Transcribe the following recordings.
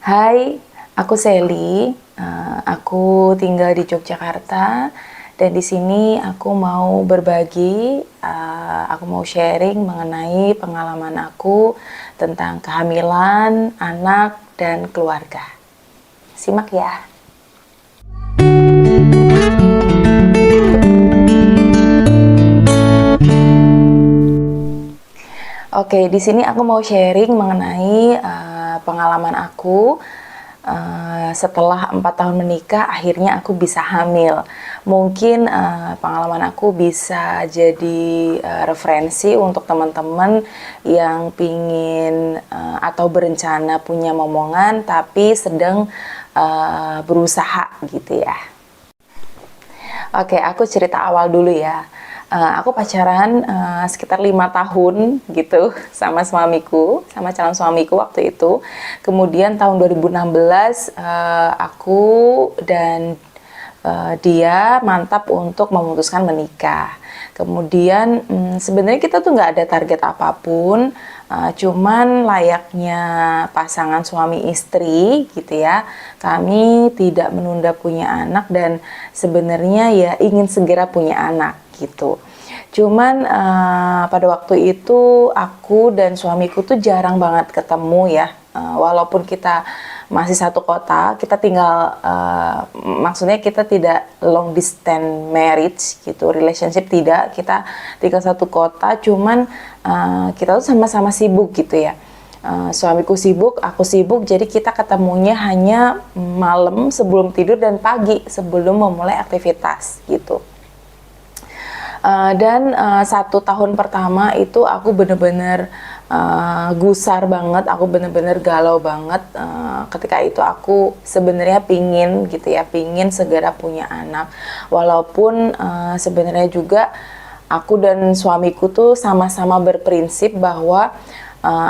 Hai, aku Sally. Aku tinggal di Yogyakarta dan di sini aku mau berbagi, aku mau sharing mengenai pengalaman aku tentang kehamilan, anak, dan keluarga. Simak ya. Oke, di sini aku mau sharing mengenai pengalaman aku setelah 4 tahun menikah, akhirnya aku bisa hamil. Mungkin pengalaman aku bisa jadi referensi untuk teman-teman yang pingin atau berencana punya momongan tapi sedang berusaha gitu ya. Oke, aku cerita awal dulu ya. Aku pacaran sekitar 5 tahun gitu sama suamiku, sama calon suamiku waktu itu. Kemudian tahun 2016 aku dan dia mantap untuk memutuskan menikah. Kemudian sebenarnya kita tuh nggak ada target apapun, cuman layaknya pasangan suami istri gitu ya. Kami tidak menunda punya anak dan sebenarnya ya ingin segera punya anak gitu. Cuman pada waktu itu aku dan suamiku tuh jarang banget ketemu ya. Walaupun kita masih satu kota, kita tinggal maksudnya kita tidak long distance marriage gitu, relationship tidak, kita tinggal satu kota, cuman kita tuh sama-sama sibuk gitu ya. Suamiku sibuk, aku sibuk, jadi kita ketemunya hanya malam sebelum tidur dan pagi sebelum memulai aktivitas gitu. Dan 1 tahun pertama itu aku bener-bener gusar banget, aku bener-bener galau banget. Ketika itu aku sebenarnya pingin gitu ya, pingin segera punya anak. Walaupun sebenarnya juga aku dan suamiku tuh sama-sama berprinsip bahwa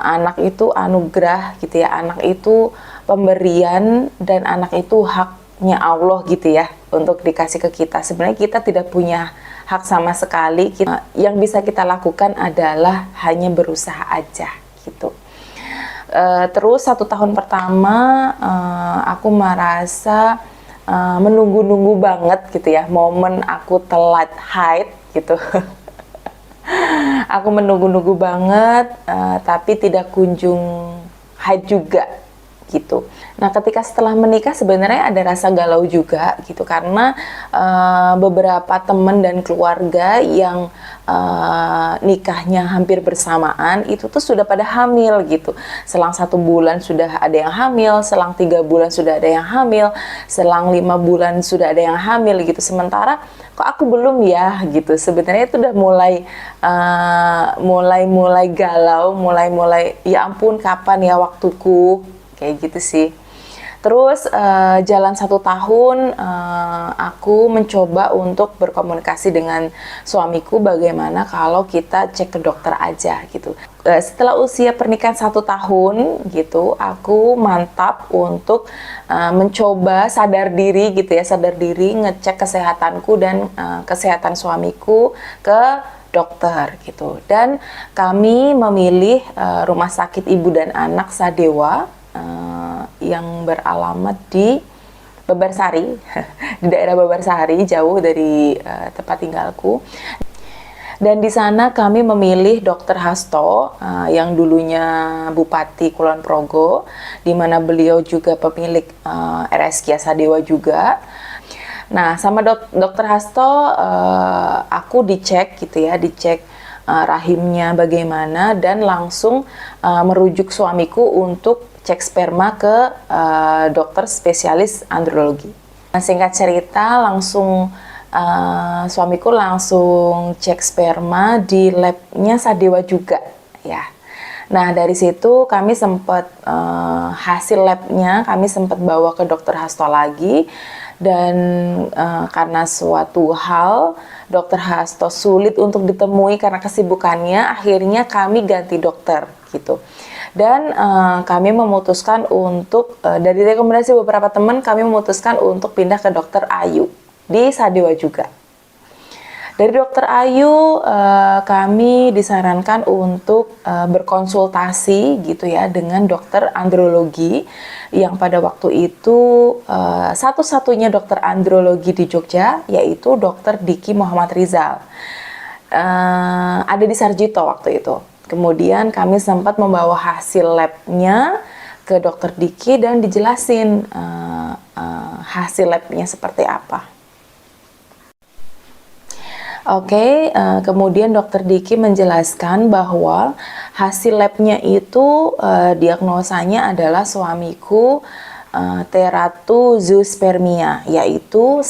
anak itu anugerah gitu ya, anak itu pemberian dan anak itu haknya Allah gitu ya untuk dikasih ke kita. Sebenarnya kita tidak punya hak sama sekali. Yang bisa kita lakukan adalah hanya berusaha aja gitu. Terus 1 tahun pertama aku merasa menunggu-nunggu banget gitu ya, momen aku telat haid gitu. Aku menunggu-nunggu banget, tapi tidak kunjung haid juga gitu. Nah, ketika setelah menikah sebenarnya ada rasa galau juga gitu karena beberapa teman dan keluarga yang nikahnya hampir bersamaan itu tuh sudah pada hamil gitu. Selang 1 bulan sudah ada yang hamil, selang 3 bulan sudah ada yang hamil, selang 5 bulan sudah ada yang hamil gitu. Sementara kok aku belum ya gitu. Sebenarnya itu udah mulai galau, mulai ya ampun kapan ya waktuku, kayak gitu sih. Terus jalan 1 tahun aku mencoba untuk berkomunikasi dengan suamiku bagaimana kalau kita cek ke dokter aja gitu. Setelah usia pernikahan 1 tahun gitu, aku mantap untuk mencoba sadar diri gitu ya, sadar diri ngecek kesehatanku dan kesehatan suamiku ke dokter gitu. Dan kami memilih Rumah Sakit Ibu dan Anak Sadewa yang beralamat di Babarsari, di daerah Babarsari, jauh dari tempat tinggalku. Dan di sana kami memilih Dr. Hasto yang dulunya Bupati Kulon Progo, di mana beliau juga pemilik RSK Sadewa juga. Nah, sama Dr. Hasto aku dicek gitu ya, dicek rahimnya bagaimana dan langsung merujuk suamiku untuk cek sperma ke dokter spesialis andrologi. Nah, singkat cerita langsung suamiku langsung cek sperma di labnya Sadewa juga ya. Nah, dari situ kami sempat hasil labnya kami sempat bawa ke dokter Hasto lagi. Dan karena suatu hal dokter Hasto sulit untuk ditemui karena kesibukannya, akhirnya kami ganti dokter gitu. Dan kami memutuskan untuk dari rekomendasi beberapa teman, kami memutuskan untuk pindah ke dokter Ayu di Sadewa juga. Dari Dokter Ayu, kami disarankan untuk berkonsultasi gitu ya dengan dokter andrologi yang pada waktu itu satu-satunya dokter andrologi di Jogja, yaitu Dokter Diki Muhammad Rizal. Ada di Sarjito waktu itu. Kemudian kami sempat membawa hasil labnya ke Dokter Diki dan dijelasin hasil labnya seperti apa. Oke, kemudian Dokter Diki menjelaskan bahwa hasil labnya itu diagnosanya adalah suamiku teratozospermia, yaitu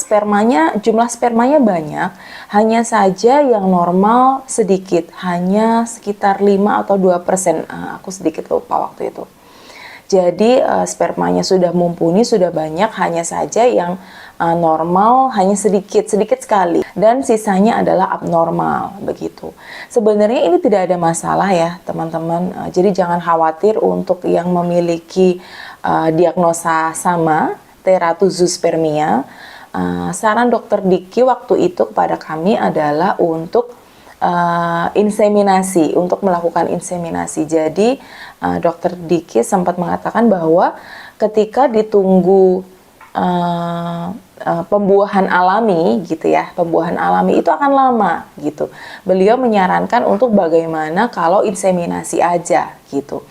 jumlah spermanya banyak, hanya saja yang normal sedikit, hanya sekitar 5 atau 2%, aku sedikit lupa waktu itu. Jadi spermanya sudah mumpuni, sudah banyak, hanya saja yang normal hanya sedikit sekali, dan sisanya adalah abnormal begitu. Sebenarnya ini tidak ada masalah ya teman-teman. Jadi jangan khawatir untuk yang memiliki diagnosa sama teratozospermia. Saran Dokter Diki waktu itu kepada kami adalah untuk inseminasi, untuk melakukan inseminasi. Jadi Dokter Diki sempat mengatakan bahwa ketika ditunggu pembuahan alami gitu ya, pembuahan alami itu akan lama gitu. Beliau menyarankan untuk bagaimana kalau inseminasi aja gitu.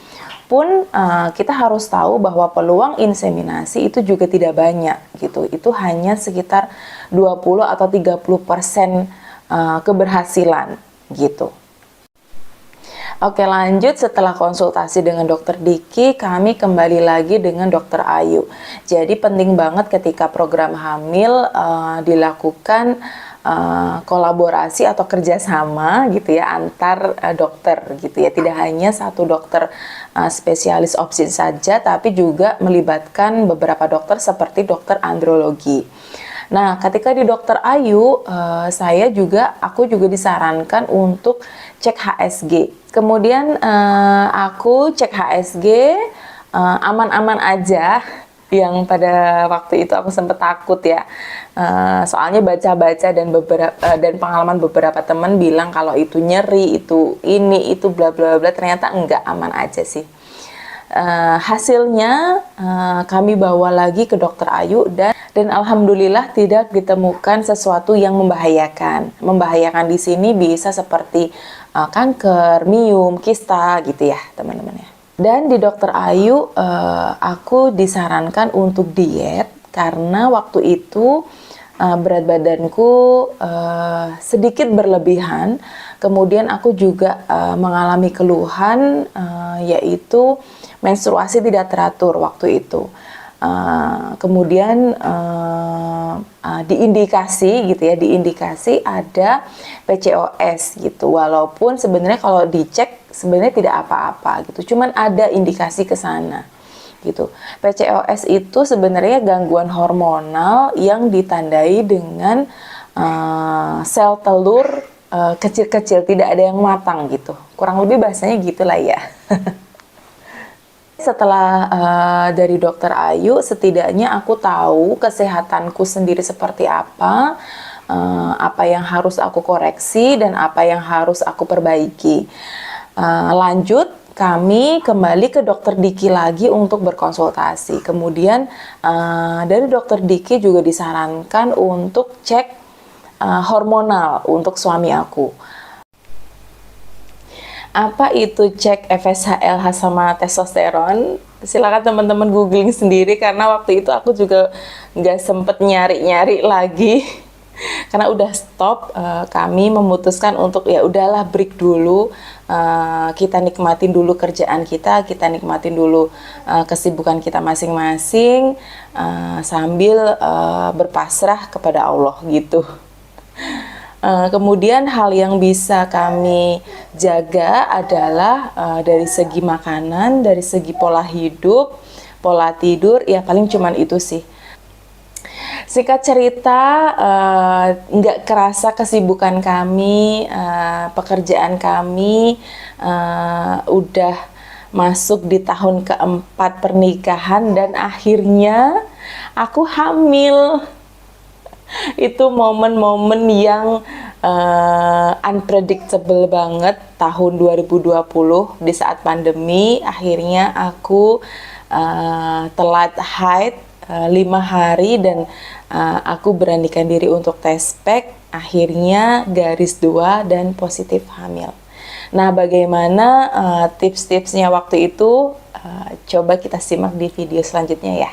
Pun kita harus tahu bahwa peluang inseminasi itu juga tidak banyak gitu. Itu hanya sekitar 20 atau 30% keberhasilan gitu. Oke, lanjut setelah konsultasi dengan Dokter Diki, kami kembali lagi dengan Dokter Ayu. Jadi penting banget ketika program hamil dilakukan kolaborasi atau kerjasama gitu ya antar dokter gitu ya. Tidak hanya satu dokter spesialis obstetrik saja, tapi juga melibatkan beberapa dokter seperti dokter andrologi. Nah, ketika di Dokter Ayu, aku juga disarankan untuk cek HSG. Kemudian aku cek HSG, aman-aman aja. Yang pada waktu itu aku sempat takut ya, soalnya baca-baca dan pengalaman beberapa teman bilang kalau itu nyeri, itu bla bla bla, ternyata enggak, aman aja sih. Hasilnya kami bawa lagi ke Dokter Ayu dan alhamdulillah tidak ditemukan sesuatu yang membahayakan. Membahayakan di sini bisa seperti kanker, miom, kista gitu ya teman-teman ya. Dan di Dokter Ayu aku disarankan untuk diet karena waktu itu berat badanku sedikit berlebihan. Kemudian aku juga mengalami keluhan yaitu menstruasi tidak teratur waktu itu. Kemudian diindikasi ada PCOS gitu. Walaupun sebenarnya kalau dicek sebenarnya tidak apa-apa gitu. Cuman ada indikasi ke sana gitu. PCOS itu sebenarnya gangguan hormonal yang ditandai dengan sel telur kecil-kecil, tidak ada yang matang gitu. Kurang lebih bahasanya gitulah ya. Setelah dari Dokter Ayu, setidaknya aku tahu kesehatanku sendiri seperti apa yang harus aku koreksi dan apa yang harus aku perbaiki. Lanjut, kami kembali ke Dokter Diki lagi untuk berkonsultasi. Kemudian dari Dokter Diki juga disarankan untuk cek hormonal untuk suami aku. Apa itu cek FSH, LH sama testosteron? Silakan teman-teman googling sendiri karena waktu itu aku juga nggak sempet nyari-nyari lagi karena udah stop. Kami memutuskan untuk ya udahlah break dulu, kita nikmatin dulu kerjaan kita nikmatin dulu kesibukan kita masing-masing sambil berpasrah kepada Allah gitu. Kemudian hal yang bisa kami jaga adalah dari segi makanan, dari segi pola hidup, pola tidur, ya paling cuman itu sih. Singkat cerita, nggak kerasa kesibukan kami, pekerjaan kami udah masuk di tahun keempat pernikahan dan akhirnya aku hamil. Itu momen-momen yang unpredictable banget tahun 2020 di saat pandemi. Akhirnya aku telat haid 5 hari dan aku beranikan diri untuk tes pack. Akhirnya garis 2 dan positif hamil. Nah, bagaimana tips-tipsnya waktu itu? Coba kita simak di video selanjutnya ya.